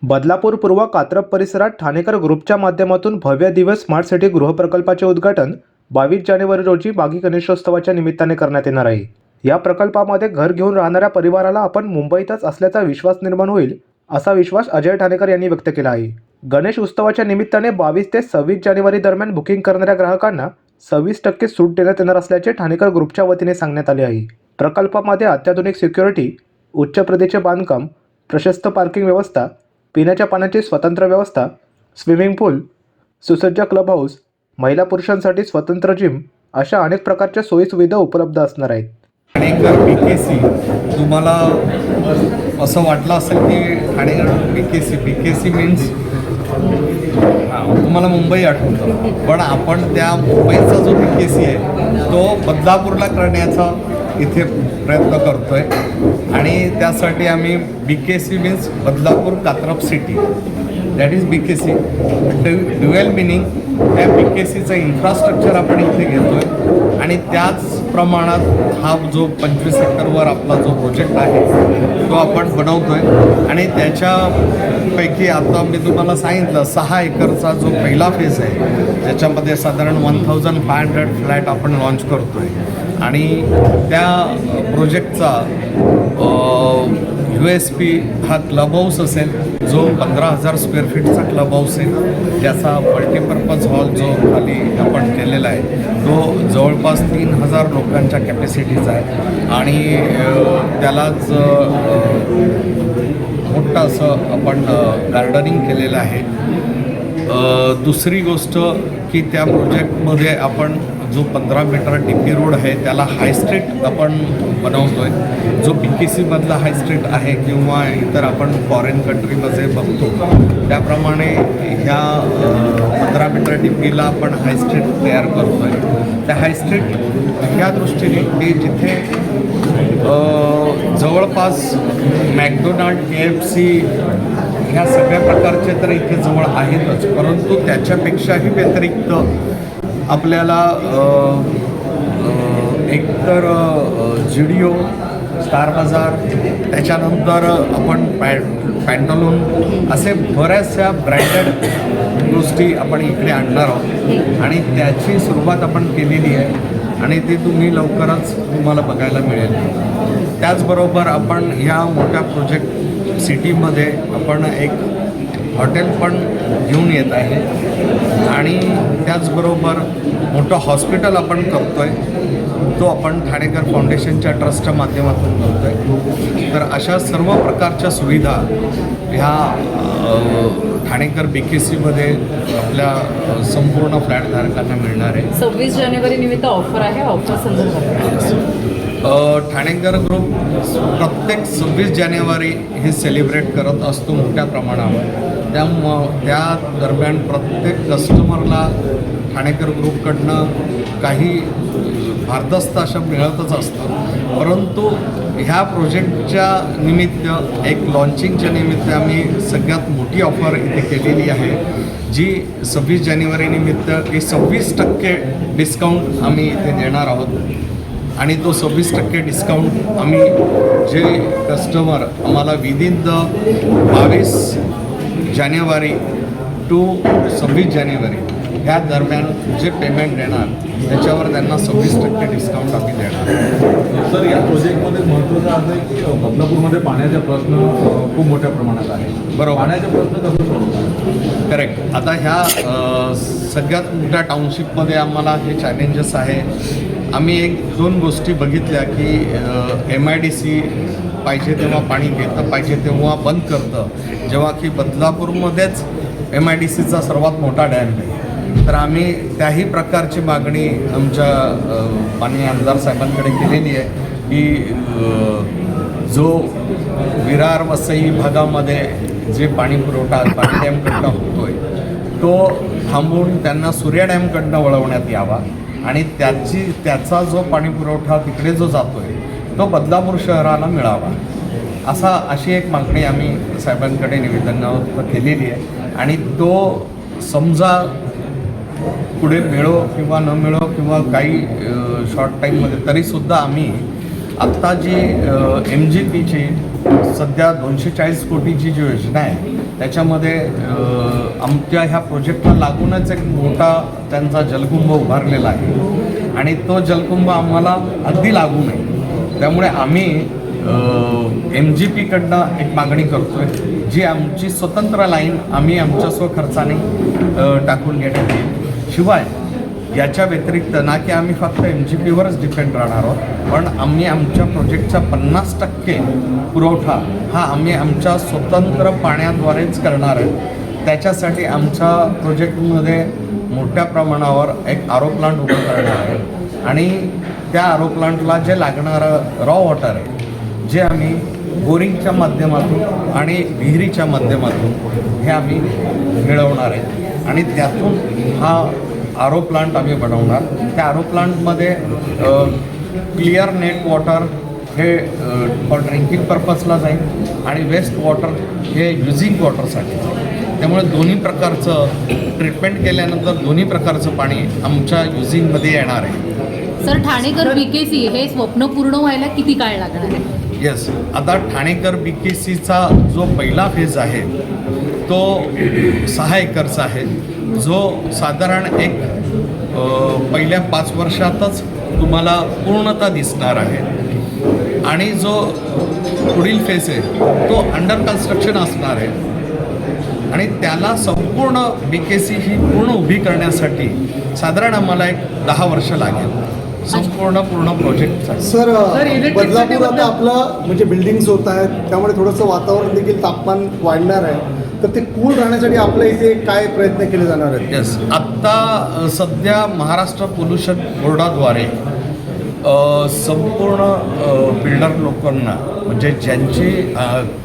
बदलापूर पूर्व कात्रप परिसरात ठाणेकर ग्रुपच्या माध्यमातून भव्य दिवस स्मार्ट सिटी गृहप्रकल्पाचे उद्घाटन 22 जानेवारी रोजी माघी गणेशोत्सवाच्या निमित्ताने करण्यात येणार आहे। या प्रकल्पामध्ये घर घेऊन राहणाऱ्या परिवाराला आपण मुंबईतच असल्याचा विश्वास निर्माण होईल, असा विश्वास अजय ठाणेकर यांनी व्यक्त केला आहे। गणेश उत्सवाच्या निमित्ताने 22 ते 26 जानेवारी दरम्यान बुकिंग करणाऱ्या ग्राहकांना 26% सूट देण्यात येणार असल्याचे ठाणेकर ग्रुपच्या वतीने सांगण्यात आले आहे। प्रकल्पामध्ये अत्याधुनिक सिक्युरिटी, उच्च प्रतीचे बांधकाम, प्रशस्त पार्किंग व्यवस्था, पिण्याच्या पाण्याची स्वतंत्र व्यवस्था, स्विमिंग पूल, सुसज्ज क्लब हाऊस, महिला पुरुषांसाठी स्वतंत्र जिम अशा अनेक प्रकारच्या सोयीसुविधा उपलब्ध असणार आहेत। ठाणेकर BKC तुम्हाला असं वाटलं असेल की ठाणेकर BKC मीन्स तुम्हाला मुंबई आठवतं, पण आपण त्या मुंबईचा जो BKC आहे तो बदलापूरला करण्याचा इथे प्रयत्न करतोय आणि त्यासाठी आम्ही BKC means Badlapur Katrap city, that is BKC dual meaning. त्या BKCचं इन्फ्रास्ट्रक्चर आपण इथे घेतोय आणि त्याच प्रमाणात हा जो 25 हेक्टरवर आपला जो प्रोजेक्ट आहे तो आपण बनवतोय आणि त्याच्यापैकी आता मी तुम्हाला सांगितलं 6 एकरचा जो पहिला फेज आहे त्याच्यामध्ये साधारण 1500 फ्लॅट आपण लॉन्च करतोय आणि त्या प्रोजेक्टचा USP हा क्लब हाऊस असेल, जो 15,000 स्क्वेअर फीटचा क्लब हाऊस आहे। त्याचा मल्टीपर्पज हॉल जो खाली आपण केलेला आहे तो जवळपास 3,000 लोकांच्या कॅपॅसिटीचा आहे आणि त्यालाच मोठं असं आपण गार्डनिंग केलेलं आहे। दुसरी गोष्ट की त्या प्रोजेक्टमध्ये आपण जो 15 मीटर DP रोड आहे त्याला हाय स्ट्रीट आपण बनवतोय, जो BKC मधला हाय स्ट्रीट आहे किंवा इतर आपण फॉरेन कंट्रीमध्ये बघतो त्याप्रमाणे ह्या 15 मीटर DPला आपण हाय स्ट्रीट तयार करतोय। त्या हाय स्ट्रीट ह्या दृष्टीने की जिथे जवळपास मॅकडोनाल्ड, KFC ह्या सगळ्या प्रकारचे तर इथे जवळ आहेतच, परंतु त्याच्यापेक्षाही व्यतिरिक्त आपल्याला एकतर GDO, स्टार बाजार, त्याच्यानंतर आपण पॅन्टालून असे बऱ्याचशा ब्रँडेड गोष्टी आपण इकडे आणणार आहोत आणि त्याची सुरुवात आपण केलेली आहे आणि ती तुम्ही लवकरच तुम्हाला बघायला मिळेल। त्याचबरोबर आपण ह्या मोठ्या प्रोजेक्ट सिटीमध्ये आपण एक हॉटेल पण घेऊन येत आहे आणि त्याचबरोबर मोठं हॉस्पिटल आपण करतो आहे, तो आपण ठाणेकर फाउंडेशनच्या ट्रस्टच्या माध्यमातून करतो आहे। तर अशा सर्व प्रकारच्या सुविधा ह्या ठाणेकर BKCमध्ये आपल्या संपूर्ण फ्लॅटधारकांना मिळणार आहे। 26 जानेवारी निमित्त ऑफर आहे, ऑफर संदर्भात ठाणेकर ग्रुप प्रत्येक 26 जानेवारी हे सेलिब्रेट करत असतो मोठ्या प्रमाणावर। त्या दरम्यान प्रत्येक कस्टमरला ठाणेकर ग्रुपकडनं काही भारदस्त अशा मिळतच असतं, परंतु ह्या प्रोजेक्टच्या निमित्त एक लॉन्चिंगच्या निमित्त आम्ही सगळ्यात मोठी ऑफर इथे केलेली आहे, जी 26 जानेवारी निमित्त की 26% डिस्काउंट आम्ही इथे देणार आहोत आणि तो 26% डिस्काउंट आम्ही जे कस्टमर आम्हाला विदिन द 22 जानेवारी टू 26 जानेवारी ह्या दरम्यान जे पेमेंट देणार त्याच्यावर त्यांना 26% डिस्काउंट आम्ही देणार। सर, या प्रोजेक्टमध्ये महत्त्वाचं असं आहे की बदलापूरमध्ये पाण्याचा प्रश्न खूप मोठ्या प्रमाणात आहे। बरोबर, पाण्याचा प्रश्न कसं सोडवतात? करेक्ट। आता ह्या सगळ्यात मोठ्या टाउनशिपमध्ये आम्हाला हे चॅलेंजेस आहे। आम्ही 1-2 गोष्टी बघितल्या की MIDC पाहिजे तेव्हा पाणी घेतं, पाहिजे तेव्हा बंद करतं, जेव्हा की बदलापूरमध्येच MIDCचा सर्वात मोठा डॅम आहे। तर आम्ही त्याही प्रकारची मागणी आमच्या माननीय आमदार साहेबांकडे केलेली आहे की जो विरार वसई भागामध्ये जे पाणी पुरवठा पाणी डॅमकडनं होतो आहे तो थांबवून त्यांना सूर्या डॅमकडनं वळवण्यात यावा आणि त्याचा जो पाणी पुरवठा तिकडे जो जातो आहे तो बदलापूर शहराला मिळावा, अशी एक मागणी आम्ही साहेबांकडे निवेदनावर केलेली आहे आणि तो समजा पुढे मिळो किंवा न मिळो किंवा काही शॉर्ट टाईममध्ये तरीसुद्धा आम्ही आत्ता जी MGPची सध्या 240 कोटीची जी योजना आहे त्याच्यामध्ये आमच्या ह्या प्रोजेक्टला लागूनच एक मोठा त्यांचा जलकुंभ उभारलेला आहे आणि तो जलकुंभ आम्हाला अगदी लागू नये. त्यामुळे आम्ही MGPकडनं एक मागणी करतोय जी आमची स्वतंत्र लाईन आम्ही आमच्या स्वखर्चाने टाकून घेण्यात येईल. शिवाय याच्या व्यतिरिक्त ना की आम्ही फक्त MGPवरच डिपेंड राहणार आहोत, पण आम्ही आमच्या प्रोजेक्टचा 50% पुरवठा हा आम्ही आमच्या स्वतंत्र पाण्याद्वारेच करणार आहे. त्याच्यासाठी आमच्या प्रोजेक्टमध्ये मोठ्या प्रमाणावर एक RO प्लांट उभं करणार आहे आणि त्या RO प्लांटला जे लागणारं रॉ वॉटर आहे जे आम्ही बोरिंगच्या माध्यमातून आणि विहिरीच्या माध्यमातून हे आम्ही मिळवणार आहे आणि त्यातून हा RO प्लांट आम्ही बनवणार. त्या RO प्लांटमध्ये क्लिअर नेट वॉटर हे फॉर ड्रिंकिंग पर्पजला जाईल आणि वेस्ट वॉटर हे युझिंग वॉटरसाठी. त्यामुळे दोन्ही प्रकारचं ट्रीटमेंट केल्यानंतर दोन्ही प्रकारचं पाणी आमच्या युझिंगमध्ये येणार आहे. सर, ठाणेकर BKC हे स्वप्न पूर्ण व्हायला किती काळ लागणार आहे? येस, आता ठाणेकर BKCचा जो पहिला फेज आहे तो 6 एकरचा आहे, जो साधारण एक पहिल्या 5 वर्षातच तुम्हाला पूर्णता दिसणार आहे आणि जो पुढील फेज आहे तो अंडर कन्स्ट्रक्शन असणार आहे आणि त्याला संपूर्ण BKC ही पूर्ण उभी करण्यासाठी साधारण आम्हाला एक 10 वर्ष लागेल पूर्ण प्रोजेक्टचा. सर, बदलापूर आता आपलं म्हणजे बिल्डिंग्स होत आहेत त्यामुळे थोडंसं वातावरण देखील तापमान वाढणार आहे, तर ते कूल राहण्यासाठी आपल्या इथे काय प्रयत्न केले जाणार आहेत? येस, आत्ता सध्या महाराष्ट्र पोल्युशन बोर्डाद्वारे संपूर्ण बिल्डर लोकांना म्हणजे ज्यांची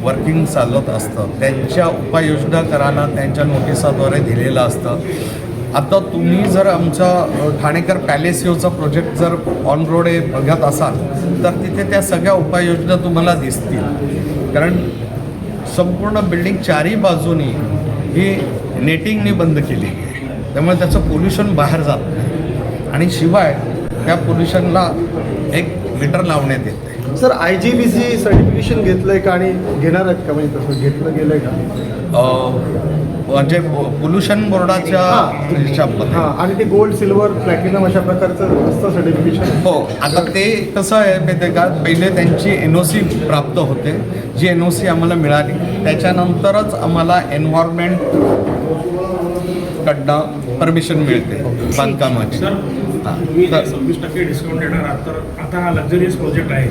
वर्किंग चालत असतं त्यांच्या उपाययोजना करायला त्यांच्या नोटिसाद्वारे दिलेलं असतं. आता तुम्ही जर आमचा ठाणेकर पॅलेसिओचा प्रोजेक्ट जर ऑन रोड बघत असाल तर तिथे त्या सगळ्या उपाययोजना तुम्हाला दिसतील, कारण संपूर्ण बिल्डिंग चारही बाजूनी ही नेटिंगने बंद केलेली आहे. त्यामुळे त्याचं पोल्युशन बाहेर जात नाही आणि शिवाय त्या पोल्युशनला एक मीटर लावण्यात येते. सर, IGBC सर्टिफिकेशन घेतलं आहे का आणि घेणार आहेत का? म्हणजे तसं घेतलं गेलं आहे का? म्हणजे पोल्युशन बोर्डाच्या ह्याच्यामध्ये हां, आणि ते गोल्ड, सिल्वर, प्लॅटिनम अशा प्रकारचं असतं सर्टिफिकेशन. हो, आता ते कसं आहे माहिती आहे का, पहिले त्यांची NOC प्राप्त होते, जी NOC आम्हाला मिळाली त्याच्यानंतरच आम्हाला एन्व्हायरमेंट कडनं परमिशन मिळते बांधकामाची. तुम्ही 26% डिस्काउंट देणार आहात, तर आता हा लक्झरियस प्रोजेक्ट आहे,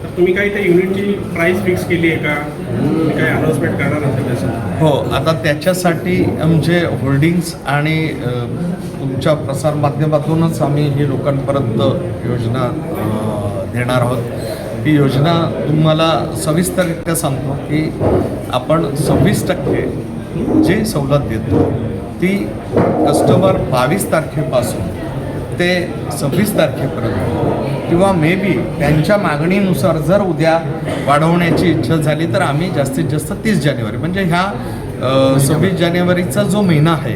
तर तुम्ही काही त्या युनिटची प्राईस फिक्स केली आहे का? तुम्ही काही अनाउन्समेंट करणार आहात त्यासाठी? हो, आता त्याच्यासाठी आमचे होल्डिंग्स आणि तुमच्या प्रसारमाध्यमातूनच आम्ही ही लोकांपर्यंत योजना देणार आहोत. ही योजना तुम्हाला सविस्तररित्या सांगतो की आपण 26% जी सवलत देतो ती कस्टमर 22 तारखेपासून ते 26 तारखेपर्यंत किंवा मे बी त्यांच्या मागणीनुसार जर उद्या वाढवण्याची इच्छा झाली तर आम्ही जास्तीत जास्त 30 जानेवारी म्हणजे ह्या 26 जानेवारीचा जो महिना आहे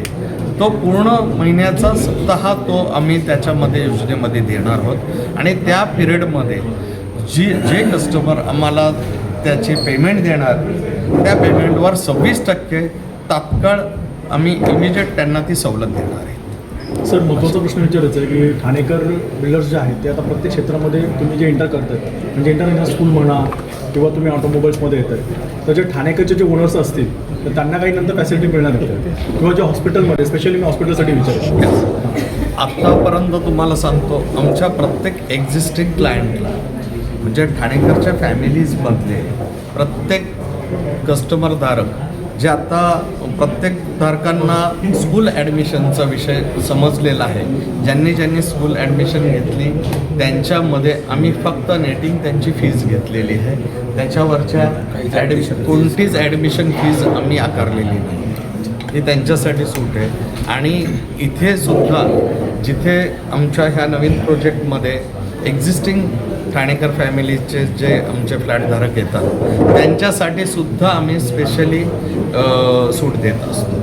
तो पूर्ण महिन्याचा सप्ताह तो आम्ही त्याच्यामध्ये योजनेमध्ये देणार आहोत आणि त्या पिरियडमध्ये जे कस्टमर आम्हाला त्याचे पेमेंट देणार त्या पेमेंटवर 26% तात्काळ आम्ही इमिजिएट त्यांना ती सवलत देणार आहे. सर, महत्त्वाचा प्रश्न विचारायचा आहे की ठाणेकर बिल्डर्स जे आहेत ते आता प्रत्येक क्षेत्रामध्ये तुम्ही जे एंटर करतात म्हणजे एंटर स्कूल म्हणा किंवा तुम्ही ऑटोमोबाईल्समध्ये येतात तर जे ठाणेकरचे जे ओनर्स असतील तर त्यांना काही नंतर फॅसिलिटी मिळणार आहे किंवा जे हॉस्पिटलमध्ये स्पेशली मी हॉस्पिटलसाठी विचारतो. आत्तापर्यंत तुम्हाला सांगतो आमच्या प्रत्येक एक्झिस्टिंग क्लायंटला म्हणजे ठाणेकरच्या फॅमिलीजमधले प्रत्येक कस्टमरधारक जे आता प्रत्येक धारकांना स्कूल ॲडमिशनचा विषय समजलेला आहे, ज्यांनी स्कूल ॲडमिशन घेतली त्यांच्यामध्ये आम्ही फक्त नेटिंग त्यांची फीज घेतलेली आहे, त्याच्यावरच्या कोणतीच ॲडमिशन फीज आम्ही आकारलेली नाही, ही त्यांच्यासाठी सूट आहे. आणि इथे सुद्धा जिथे आमच्या ह्या नवीन प्रोजेक्टमध्ये एक्झिस्टिंग ठाणेकर फॅमिलीचे जे आमचे फ्लॅटधारक येतात त्यांच्यासाठी सुद्धा आम्ही स्पेशली सूट देत असतो.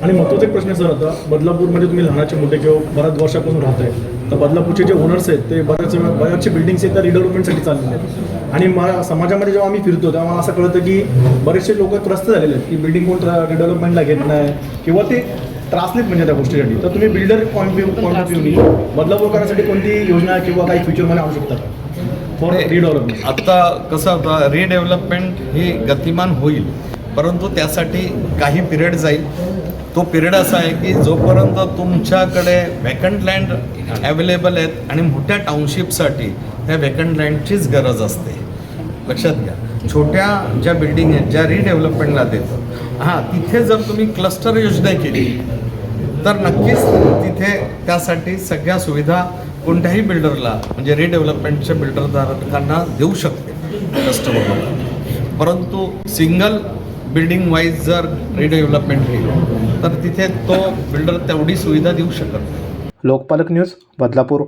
आणि महत्त्वाचा एक प्रश्न सर, आता बदलापूरमध्ये तुम्ही लहानाचे मोठे किंवा बऱ्याच वर्षापासून राहत आहे तर बदलापूरचे जे ओनर्स आहेत ते बऱ्याचशे बिल्डिंग्स आहेत त्या रिडेव्हलपमेंटसाठी चाललेले आहेत. आणि समाजामध्ये जेव्हा आम्ही फिरतो तेव्हा मला असं कळतं की बरेचसे लोक त्रस्त झालेले आहेत की बिल्डिंग कोण रिडेव्हलपमेंटला घेत नाही किंवा ते त्रासलेत म्हणजे त्या गोष्टीसाठी. तर तुम्ही बिल्डर पॉईंट ऑफ व्ह्यूनी बदलापूरकरांसाठी कोणती योजना किंवा काही फ्युचरमध्ये आणू शकता का फॉर रिडेव्हलपमेंट? आता कसं होतं, रिडेव्हलपमेंट ही गतिमान होईल, परंतु त्यासाठी काही पिरियड जाईल. तो पिरियड असा आहे की जोपर्यंत तुमच्याकडे व्हॅकंट लँड अवेलेबल आहेत आणि मोठ्या टाउनशिपसाठी त्या व्हॅकंट लँडचीच गरज असते. लक्षात घ्या, छोट्या ज्या बिल्डिंग आहेत ज्या रिडेव्हलपमेंटला देतो, तिथे जर तुम्ही क्लस्टर योजना केली तर नक्कीच तिथे त्यासाठी सगळ्या सुविधा कोणत्याही बिल्डरला म्हणजे रिडेव्हलपमेंटच्या बिल्डरधारकांना देऊ शकते कस्टमरला. परंतु सिंगल बिल्डिंग वाईज जर रिडेव्हलपमेंट केली तर तिथे तो बिल्डर तेवढी सुविधा देऊ शकत नाही. लोकपालक न्यूज बदलापूर.